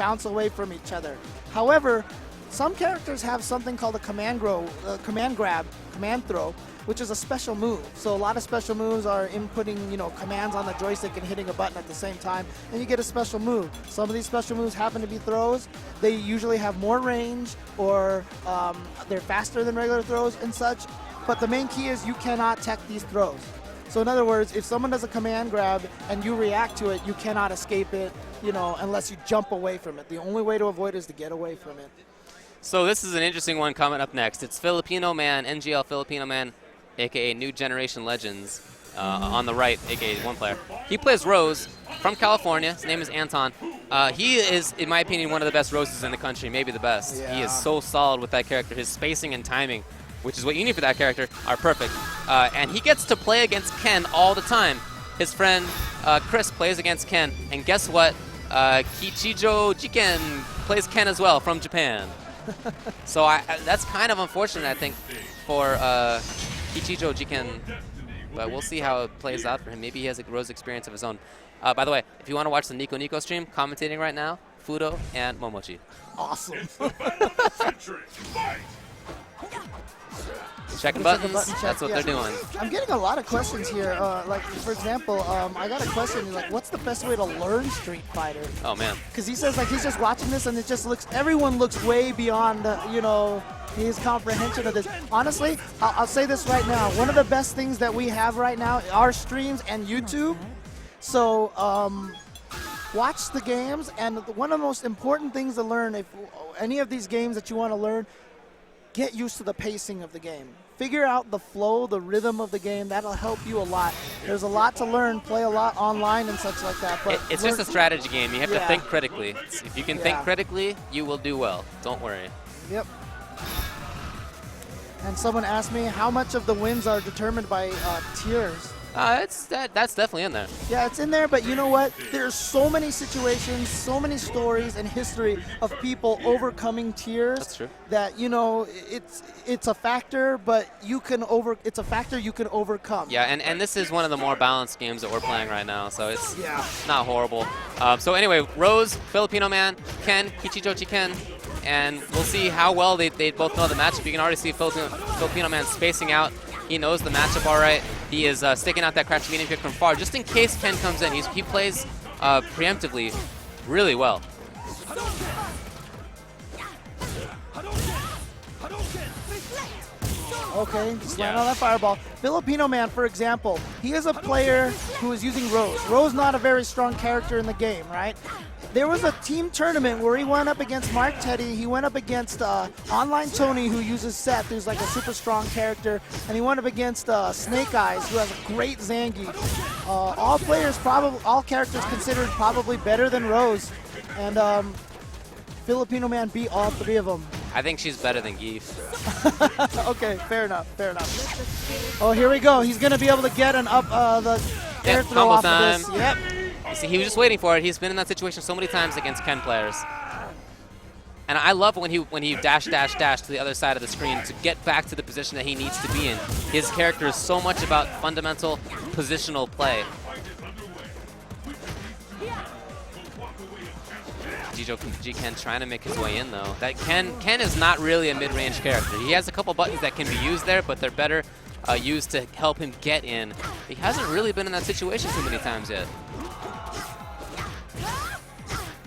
bounce away from each other. However, some characters have something called a command grab, command throw, which is a special move. So a lot of special moves are inputting, commands on the joystick and hitting a button at the same time, and you get a special move. Some of these special moves happen to be throws. They usually have more range, or they're faster than regular throws and such. But the main key is you cannot tech these throws. So in other words, if someone does a command grab and you react to it, you cannot escape it, unless you jump away from it. The only way to avoid it is to get away from it. So this is an interesting one coming up next. It's Filipino Man, NGL Filipino Man, a.k.a. New Generation Legends, on the right, a.k.a. one player. He plays Rose from California. His name is Anton. He is, in my opinion, one of the best Roses in the country, maybe the best. Yeah. He is so solid with that character. His spacing and timing, which is what you need for that character, are perfect. And he gets to play against Ken all the time. His friend Chris plays against Ken, and guess what? Kichijoken plays Ken as well from Japan. So that's kind of unfortunate, I think, for Kichijoken, but we'll see how it plays out for him. Maybe he has a Rose experience of his own. By the way, if you want to watch the Nico stream, commentating right now, Fudo and Momochi. Awesome. Checking buttons, that's what they're doing. I'm getting a lot of questions here. Like, for example, I got a question, like, what's the best way to learn Street Fighter? Oh, man. Because he says, like, he's just watching this and it just looks, everyone looks way beyond, his comprehension of this. Honestly, I'll say this right now. One of the best things that we have right now are streams and YouTube. So, watch the games, and one of the most important things to learn, if any of these games that you want to learn, get used to the pacing of the game. Figure out the flow, the rhythm of the game. That'll help you a lot. There's a lot to learn. Play a lot online and such like that. But it's just a strategy game. You have to think critically. If you can think critically, you will do well. Don't worry. Yep. And someone asked me how much of the wins are determined by tiers. That's definitely in there. Yeah, it's in there, but you know what? There's so many situations, so many stories and history of people overcoming tiers. That's true. That, it's a factor, but it's a factor you can overcome. Yeah, and this is one of the more balanced games that we're playing right now, so it's not horrible. So anyway, Rose, Filipino Man, Ken, Kichijoken, and we'll see how well they both know the matchup. You can already see Filipino Man spacing out. He knows the matchup all right. He is sticking out that crouch medium kick from far, just in case Ken comes in. He plays preemptively really well. Okay, just land on that fireball. Filipino Man, for example, he is a player who is using Rose. Rose not a very strong character in the game, right? There was a team tournament where he went up against Mark Teddy. He went up against Online Tony, who uses Seth, who's like a super strong character. And he went up against Snake Eyes, who has a great Zangief. All characters considered probably better than Rose. And Filipino Man beat all three of them. I think she's better than Geef. Okay, fair enough. Oh, here we go. He's going to be able to get an the air throw off of this. Yep. You see, he was just waiting for it. He's been in that situation so many times against Ken players. And I love when he dash to the other side of the screen to get back to the position that he needs to be in. His character is so much about fundamental positional play. Kichijoken trying to make his way in, though. That Ken is not really a mid-range character. He has a couple buttons that can be used there, but they're better used to help him get in. He hasn't really been in that situation too many times yet.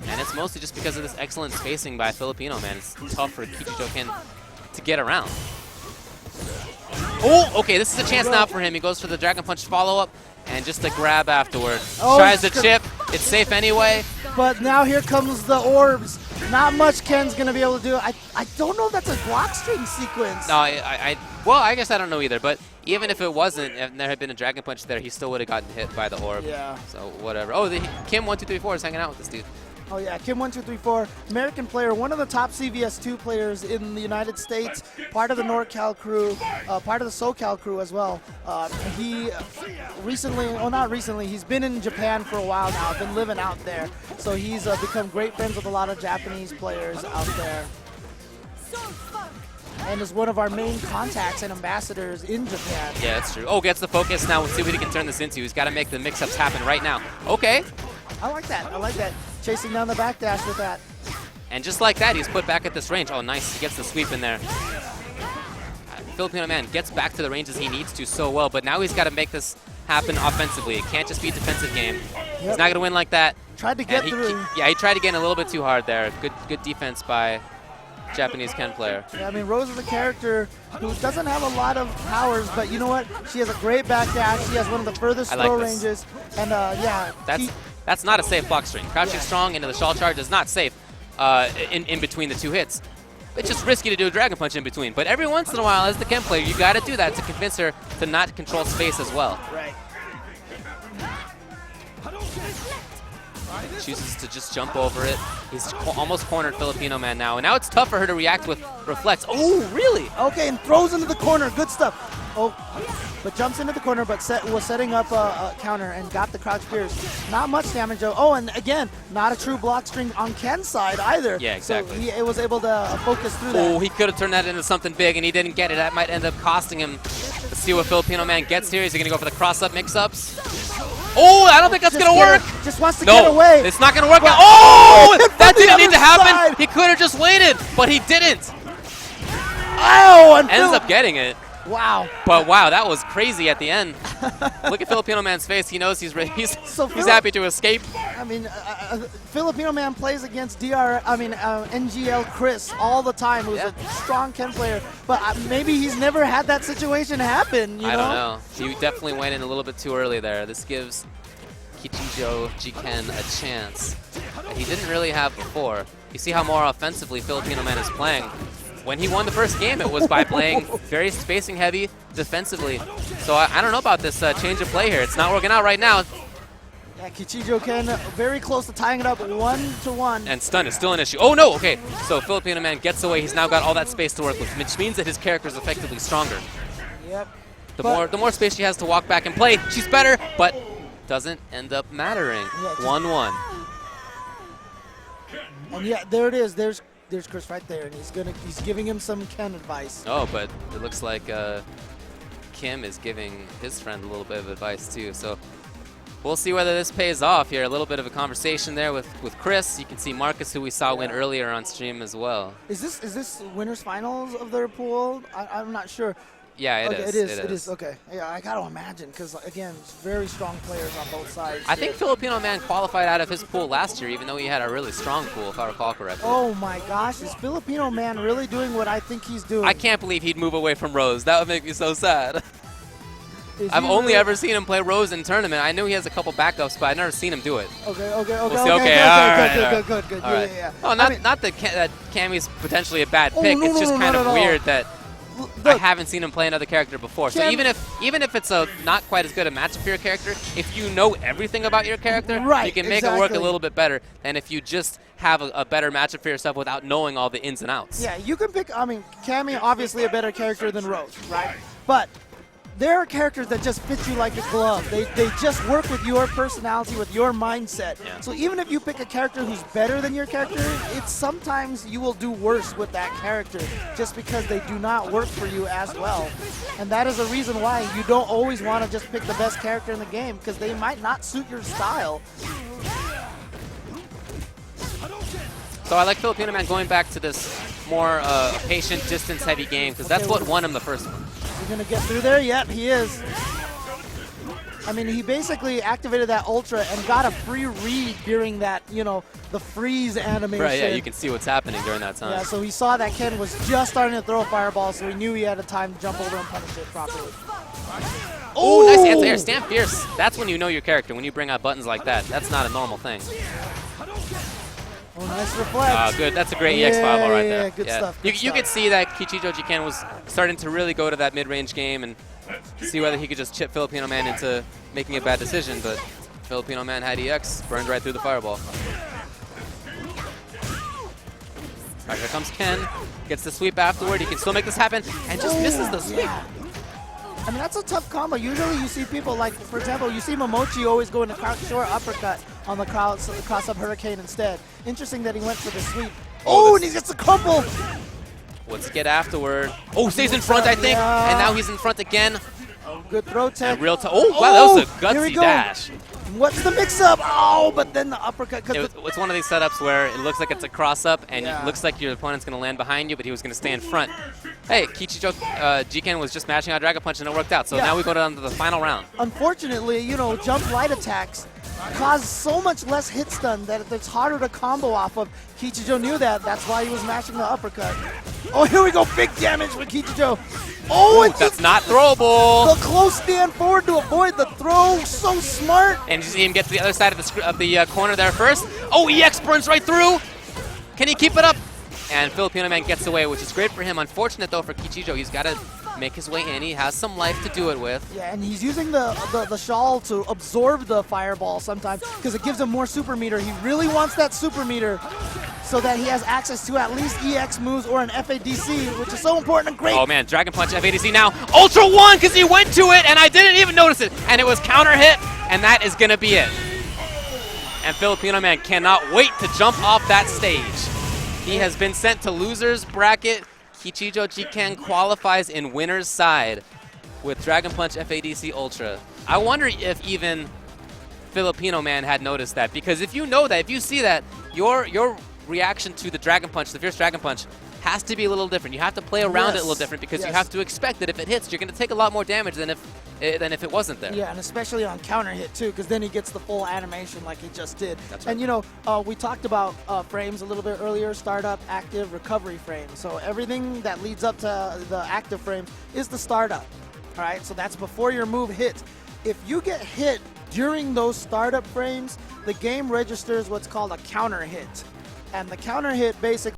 And it's mostly just because of this excellent spacing by Filipino Man. It's tough for Kichijoken to get around. Oh, okay, this is a chance now for him. He goes for the Dragon Punch follow-up and just a grab afterward. Tries the chip. It's safe anyway. But now here comes the orbs. Not much Ken's going to be able to do. I don't know if that's a block string sequence. No, well, I guess I don't know either. But even if it wasn't, if there had been a Dragon Punch there, he still would have gotten hit by the orb. Yeah. So whatever. Oh, Kim1234 is hanging out with this dude. Oh yeah, Kim1234, American player, one of the top CVS2 players in the United States, part of the NorCal crew, part of the SoCal crew as well. He recently, well not recently, he's been in Japan for a while now, been living out there. So he's become great friends with a lot of Japanese players out there. And is one of our main contacts and ambassadors in Japan. Yeah, that's true. Oh, gets the focus. Now we'll see what he can turn this into. He's got to make the mix-ups happen right now. Okay. I like that. Chasing down the backdash with that. And just like that, he's put back at this range. Oh, nice. He gets the sweep in there. Filipino Man gets back to the ranges he needs to so well, but now he's got to make this happen offensively. It can't just be a defensive game. He's not going to win like that. Tried to get through. He tried to get in a little bit too hard there. Good defense by Japanese Ken player. Yeah, I mean, Rose is a character who doesn't have a lot of powers, but you know what? She has a great back dash. She has one of the furthest throw ranges. And yeah. That's not a safe block string. Crouching strong into the shawl charge is not safe in between the two hits. It's just risky to do a Dragon Punch in between. But every once in a while, as the Ken player, you got to do that to convince her to not control space as well. Right. Chooses to just jump over it. He's almost cornered Filipino Man now. And now it's tough for her to react with Reflex. Oh, really? Okay, and throws into the corner. Good stuff. Oh, but jumps into the corner, but was setting up a counter and got the crouch pierce. Not much damage, though. Oh, and again, not a true block string on Ken's side either. Yeah, exactly. So he was able to focus through that. Oh, he could have turned that into something big, and he didn't get it. That might end up costing him. Let's see what Filipino Man gets here. Is he going to go for the cross-up mix-ups? Oh, I don't think that's going to work. Just wants to get away. It's not going to work. Oh, that didn't need to happen. He could have just waited, but he didn't. Oh, and ends up getting it. Wow. But wow, that was crazy at the end. Look at Filipino Man's face. He knows he's happy to escape. I mean, Filipino Man plays against NGL Chris all the time, who's a strong Ken player. But maybe he's never had that situation happen, you know? I don't know. He definitely went in a little bit too early there. This gives Kichijoken a chance that he didn't really have before. You see how more offensively Filipino Man is playing. When he won the first game, it was by playing very spacing heavy defensively. So I don't know about this change of play here. It's not working out right now. Yeah, Kichijoken very close to tying it up 1-1. And stun is still an issue. Oh no, okay. So Filipino Man gets away. He's now got all that space to work with, which means that his character is effectively stronger. Yep. The more space she has to walk back and play, she's better, but doesn't end up mattering. 1-1. And yeah, there it is. There's Chris right there, and he's giving him some Ken advice. Oh, but it looks like Kim is giving his friend a little bit of advice too. So we'll see whether this pays off here. A little bit of a conversation there with Chris. You can see Marcus, who we saw win earlier on stream as well. Is this winners finals of their pool? I'm not sure. Yeah, it is. Okay. Yeah, I got to imagine because, again, very strong players on both sides. I think Filipino Man qualified out of his pool last year, even though he had a really strong pool, if I recall correctly. Oh, my gosh. Is Filipino Man really doing what I think he's doing? I can't believe he'd move away from Rose. That would make me so sad. I've only ever seen him play Rose in tournament. I knew he has a couple backups, but I've never seen him do it. Okay. Good. Yeah. Oh, not that Cammy's potentially a bad pick. It's just kind of weird that I haven't seen him play another character before. So even if it's a not quite as good a matchup for your character, if you know everything about your character, you can make it work a little bit better than if you just have a better matchup for yourself without knowing all the ins and outs. Yeah, you can pick. I mean, Cammy obviously a better character than Rose, right? But there are characters that just fit you like a glove. They just work with your personality, with your mindset. Yeah. So even if you pick a character who's better than your character, it's sometimes you will do worse with that character just because they do not work for you as well. And that is a reason why you don't always want to just pick the best character in the game because they might not suit your style. So I like Filipino Man going back to this more patient, distance-heavy game because that's what won him the first one. He's going to get through there? Yep, he is. I mean, he basically activated that Ultra and got a free read during that, the freeze animation. Right, yeah, you can see what's happening during that time. Yeah, so he saw that Ken was just starting to throw a fireball, so he knew he had a time to jump over and punish it properly. Oh, nice anti-air. Stand fierce. That's when you know your character, when you bring out buttons like that. That's not a normal thing. Oh, nice reflex. Good. That's a great EX fireball right there. Yeah, good stuff. You could see that Kichijoken was starting to really go to that mid-range game and see whether he could just chip Filipino Man into making a bad decision, but Filipino Man had EX, burned right through the fireball. All right, here comes Ken. Gets the sweep afterward. He can still make this happen and just misses the sweep. Yeah. I mean, that's a tough combo. Usually you see people like, for example, you see Momochi always go into short uppercut on the cross-up hurricane instead. Interesting that he went for the sweep. Oh, and he gets a crumple. What's get afterward? Oh, stays in front, I think. Yeah. And now he's in front again. Good throw tech. And real time. Oh, wow, that was a here we gutsy go. dash. What's the mix-up? Oh, but then the uppercut. It's one of these setups where it looks like it's a cross-up, and Yeah. it looks like your opponent's going to land behind you, but he was going to stay in front. Hey, Kichijoken was just matching out Dragon Punch, and it worked out. So Yeah. now we go down to the final round. Unfortunately, you know, jump light attacks cause so much less hit stun that it's harder to combo off of. Kichijo knew that. That's why he was mashing the uppercut. Oh, here we go. Big damage for Kichijo. Oh, it's That's not throwable. the close stand forward to avoid the throw. So smart. And you see him get to the other side of the corner there first. Oh, EX burns right through. Can he keep it up? And Filipino Man gets away, which is great for him. Unfortunate, though, for Kichijo. He's got to make his way in. He has some life to do it with. Yeah, and he's using the shawl to absorb the fireball sometimes because it gives him more super meter. He really wants that super meter so that he has access to at least EX moves or an FADC, which is so important and great. Oh, man, Dragon Punch FADC now. Ultra 1 because he went to it, and I didn't even notice it. And it was counter hit, and that is going to be it. And Filipino Man cannot wait to jump off that stage. He has been sent to loser's bracket. Kichijoken qualifies in winner's side with Dragon Punch FADC Ultra. I wonder if even Filipino Man had noticed that, because if you know that, if you see that, your reaction to the Dragon Punch, the Fierce Dragon Punch, has to be a little different. You have to play around it a little different because you have to expect that if it hits, you're going to take a lot more damage than if it wasn't there. Yeah, and especially on counter hit too, because then he gets the full animation like he just did. That's right. And you know, we talked about frames a little bit earlier: startup, active, recovery frame. So everything that leads up to the active frame is the startup. All right, so that's before your move hits. If you get hit during those startup frames, the game registers what's called a counter hit, and the counter hit basically